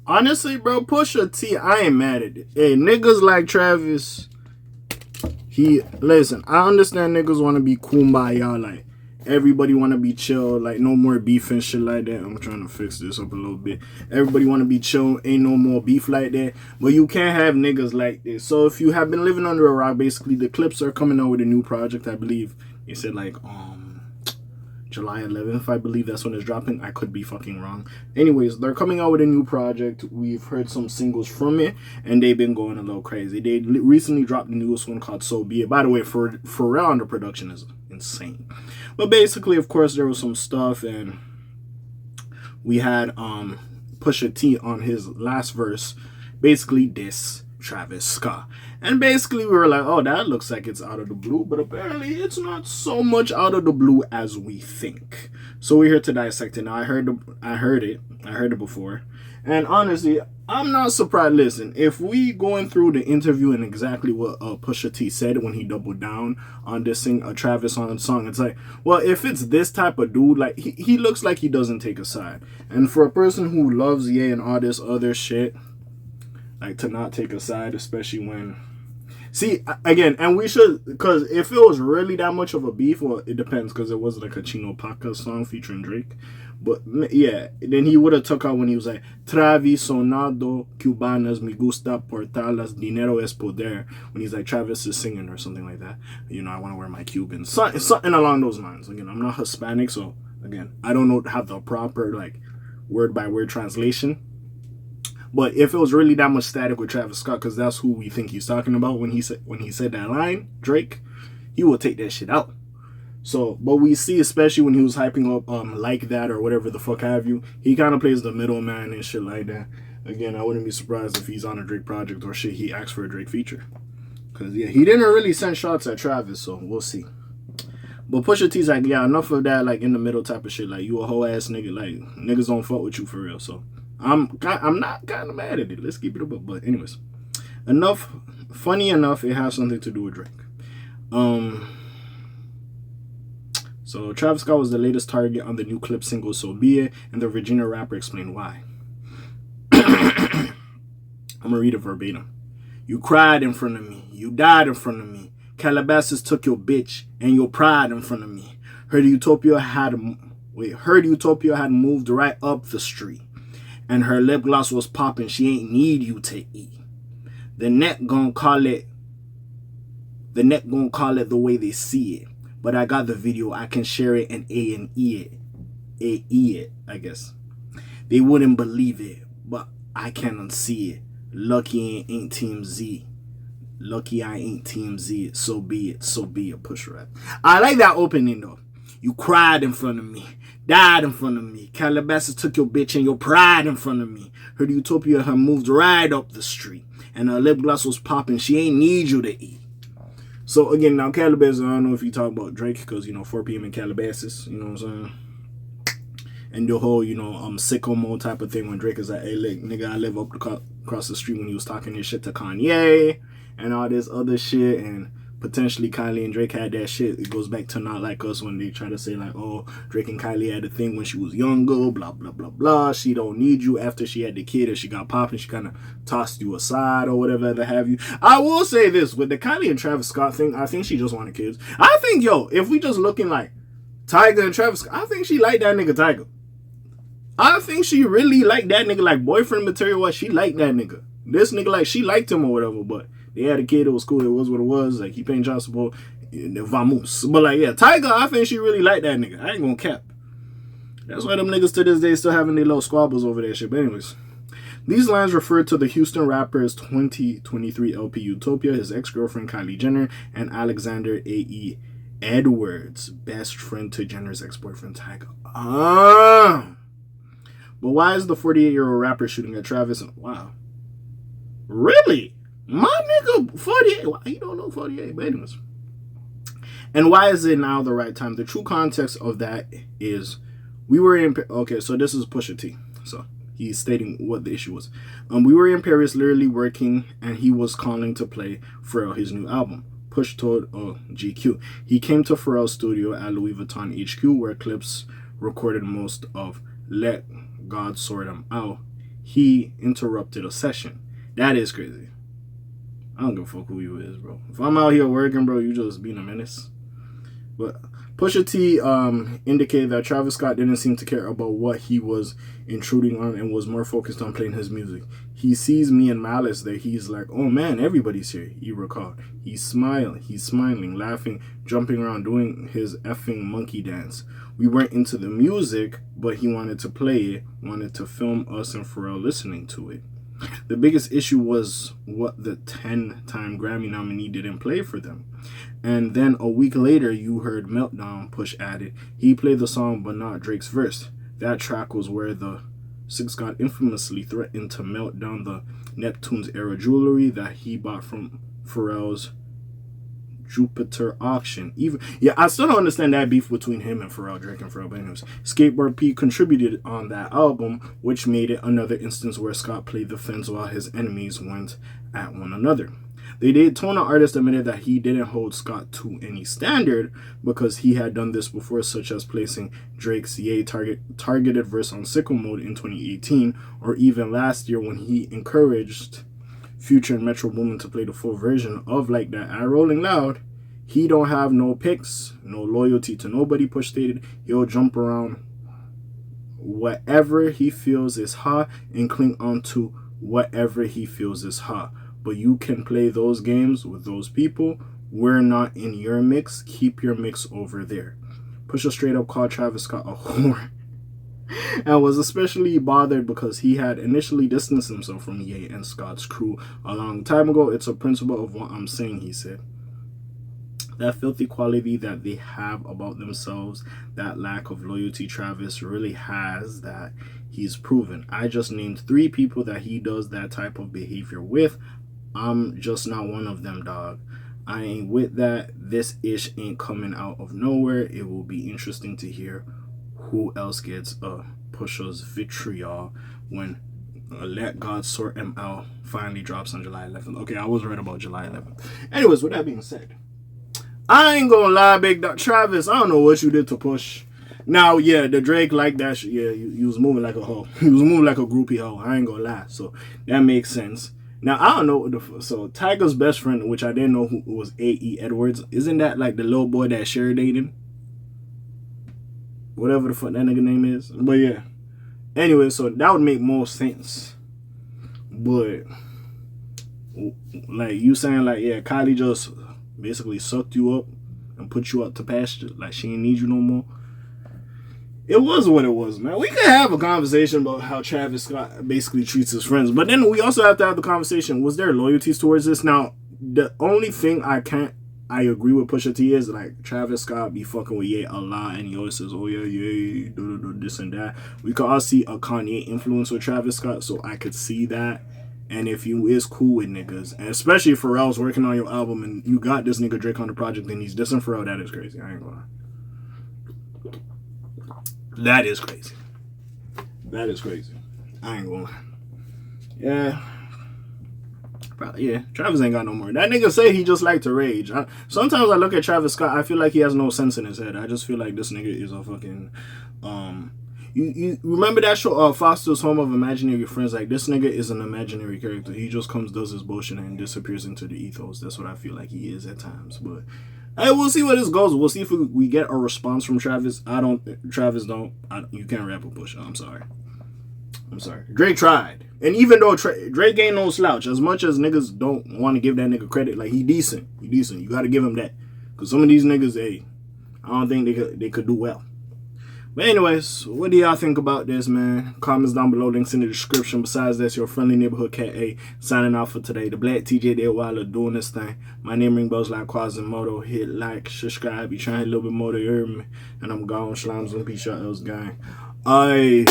Honestly, bro, Pusha T, I ain't mad at it. Hey, niggas like Travis, listen, I understand niggas want to be kumbaya, like, everybody want to be chill, like, no more beef and shit like that. I'm trying to fix this up a little bit. Everybody want to be chill, ain't no more beef like that. But you can't have niggas like this. So if you have been living under a rock, basically, the Clips are coming out with a new project, I believe. They said, like, July 11th, I believe that's when it's dropping. I could be fucking wrong. Anyways, they're coming out with a new project. We've heard some singles from it, and they've been going a little crazy. They recently dropped the newest one called So Be It. By the way, for Pharrell on the production is insane. But basically, of course, there was some stuff, and we had Pusha T on his last verse, basically diss Travis Scott. And basically we were like, oh, that looks like it's out of the blue, but apparently it's not so much out of the blue as we think. So we're here to dissect it. Now I heard it before. And honestly, I'm not surprised. Listen, if we going through the interview and exactly what Pusha T said when he doubled down on dissing a Travis on a song, it's like, well, if it's this type of dude, like he looks like he doesn't take a side. And for a person who loves Ye and all this other shit, like, to not take a side, especially when... See, again, and we should... Because if it was really that much of a beef, well, it depends, because it was like a Chino Paca song featuring Drake. But, yeah, then he would have took out when he was like, Travis sonado cubanas me gusta portarlas, dinero es poder. When he's like, Travis is singing or something like that. You know, I want to wear my Cuban. Something along those lines. Again, I'm not Hispanic, so, again, I don't have the proper, like, word-by-word translation. But if it was really that much static with Travis Scott, because that's who we think he's talking about when he said that line, Drake, he will take that shit out. So, but we see, especially when he was hyping up Like That or whatever the fuck have you, he kind of plays the middleman and shit like that. Again, I wouldn't be surprised if he's on a Drake project or shit, he asked for a Drake feature. Because, yeah, he didn't really send shots at Travis, so we'll see. But Pusha T's like, yeah, enough of that, like, in the middle type of shit. Like, you a whole ass nigga. Like, niggas don't fuck with you for real, so... I'm not kind of mad at it. Let's keep it up. But anyways, funny enough, it has something to do with Drake. So Travis Scott was the latest target on the new Clip single So Be It, and the Virginia rapper explained why. I'm gonna read it verbatim. You cried in front of me. You died in front of me. Calabasas took your bitch and your pride in front of me. Heard Utopia had moved right up the street. And her lip gloss was popping. She ain't need you to eat. The net gon' call it the way they see it. But I got the video. I can share it and A&E it, I guess. They wouldn't believe it, but I can unsee it. Lucky I ain't Team Z. Lucky I ain't Team Z. So be it. So be it. Push rap. I like that opening though. You cried in front of me. Died in front of me. Calabasas took your bitch and your pride in front of me. Heard Utopia had moved right up the street. And her lip gloss was popping. She ain't need you to eat. So again, now Calabasas, I don't know if you talk about Drake, because, 4 p.m. in Calabasas, you know what I'm saying? And the whole, sicko mode type of thing when Drake is like, hey, look, nigga, I live up across the street, when he was talking this shit to Kanye and all this other shit, and potentially Kylie and Drake had that shit. It goes back to Not Like Us, when they try to say like, oh, Drake and Kylie had a thing when she was younger, blah, blah, blah, blah. She don't need you after she had the kid, or she got popped and she kind of tossed you aside or whatever that have you. I will say this, with the Kylie and Travis Scott thing, I think she just wanted kids. I think, if we just looking like Tyga and Travis Scott, I think she liked that nigga Tyga. I think she really liked that nigga, like boyfriend material. What, she liked that nigga. This nigga, like, she liked him or whatever, but they had a kid, it was cool, it was what it was. Like, he paying child support, vamos. But, like, yeah, Tyga, I think she really liked that nigga. I ain't gonna cap. That's why them niggas to this day still having their little squabbles over that shit. But anyways, these lines refer to the Houston rapper's 2023 LP Utopia, his ex-girlfriend Kylie Jenner, and Alexander A.E. Edwards, best friend to Jenner's ex-boyfriend Tyga. But why is the 48-year-old rapper shooting at Travis? Wow. Really? My nigga, 48. Why you don't know 48? But anyways. And why is it now the right time? The true context of that is we were in... Okay, so this is Pusha T. So he's stating what the issue was. We were in Paris literally working, and he was calling to play Pharrell his new album. Push told GQ. He came to Pharrell's studio at Louis Vuitton HQ, where Clips recorded most of Let God Sort 'Em Out. he interrupted a session. That is crazy. I don't give a fuck who you is, bro. If I'm out here working, bro, you just being a menace. But Pusha T indicated that Travis Scott didn't seem to care about what he was intruding on and was more focused on playing his music. He sees me and Malice there. He's like, oh man, everybody's here, he recalled. He's smiling, laughing, jumping around, doing his effing monkey dance. We weren't into the music, but he wanted to play it, wanted to film us and Pharrell listening to it. The biggest issue was what the 10-time Grammy nominee didn't play for them. And then a week later, you heard Meltdown, Push added. He played the song, but not Drake's verse. That track was where the Six God infamously threatened to melt down the Neptune's era jewelry that he bought from Pharrell's Jupiter auction. I still don't understand that beef between him and Pharrell, Drake and Pharrell. But anyways, Skateboard P contributed on that album, which made it another instance where Scott played the fence while his enemies went at one another. The Daytona artist admitted that he didn't hold Scott to any standard because he had done this before, such as placing Drake's Ye targeted verse on Sicko Mode in 2018, or even last year when he encouraged Future and Metro Boomin to play the full version of Like That at Rolling Loud. He don't have no picks, no loyalty to nobody, Push stated. He'll jump around whatever he feels is hot and cling on to whatever he feels is hot. But you can play those games with those people. We're not in your mix. Keep your mix over there. Pusha straight up called Travis Scott a whore and was especially bothered because he had initially distanced himself from Ye and Scott's crew a long time ago. It's a principle of what I'm saying, he said. That filthy quality that they have about themselves, that lack of loyalty Travis really has, that he's proven. I just named 3 people that he does that type of behavior with. I'm just not one of them, dog. I ain't with that. This ish ain't coming out of nowhere. It will be interesting to hear who else gets Pusha's vitriol when Let God Sort Him Out finally drops on July 11th. Okay, I was right about July 11th. Anyways, with that being said, I ain't gonna lie, Big Dog Travis. I don't know what you did to Push. Now, yeah, the Drake like that shit. Yeah, he was moving like a hoe. He was moving like a groupie hoe. I ain't gonna lie. So that makes sense. Now, I don't know. So Tiger's best friend, which I didn't know who was A.E. Edwards, isn't that like the little boy that Cher dated? Whatever the fuck that nigga name is. But yeah. Anyway, so that would make more sense. But like you saying like, yeah, Kylie just basically sucked you up and put you up to pasture. Like she ain't need you no more. It was what it was, man. We could have a conversation about how Travis Scott basically treats his friends. But then we also have to have the conversation, was there loyalties towards this? Now, the only thing I agree with Pusha T is, like, Travis Scott be fucking with Ye a lot, and he always says, oh, yeah, this and that. We could all see a Kanye influence with Travis Scott, so I could see that. And if you is cool with niggas, and especially if Pharrell's working on your album, and you got this nigga Drake on the project, and he's dissing Pharrell, that is crazy. I ain't gonna lie. That is crazy. That is crazy. I ain't gonna lie. Yeah. Probably, yeah. Travis ain't got no more. That nigga say he just like to rage. Sometimes I look at Travis Scott, I feel like he has no sense in his head. I just feel like this nigga is a fucking... You remember that show, Foster's Home of Imaginary Friends? Like, this nigga is an imaginary character. He just comes, does his bullshit, and disappears into the ethos. That's what I feel like he is at times. But... hey, we'll see where this goes. We'll see if we get a response from Travis. You can't rap with Pusha. I'm sorry. Drake tried. And even though Drake ain't no slouch, as much as niggas don't want to give that nigga credit, like, he decent. You got to give him that. Because some of these niggas, I don't think they could do well. But anyways, what do y'all think about this, man? Comments down below, links in the description. Besides, that's your friendly neighborhood K.A. signing off for today. The Black TJ Day Wilder doing this thing. My name ring bells like Quasimodo. Hit like, subscribe. Be trying a little bit more to hear me. And I'm gone. Slimes and peace out, else gang. Aye.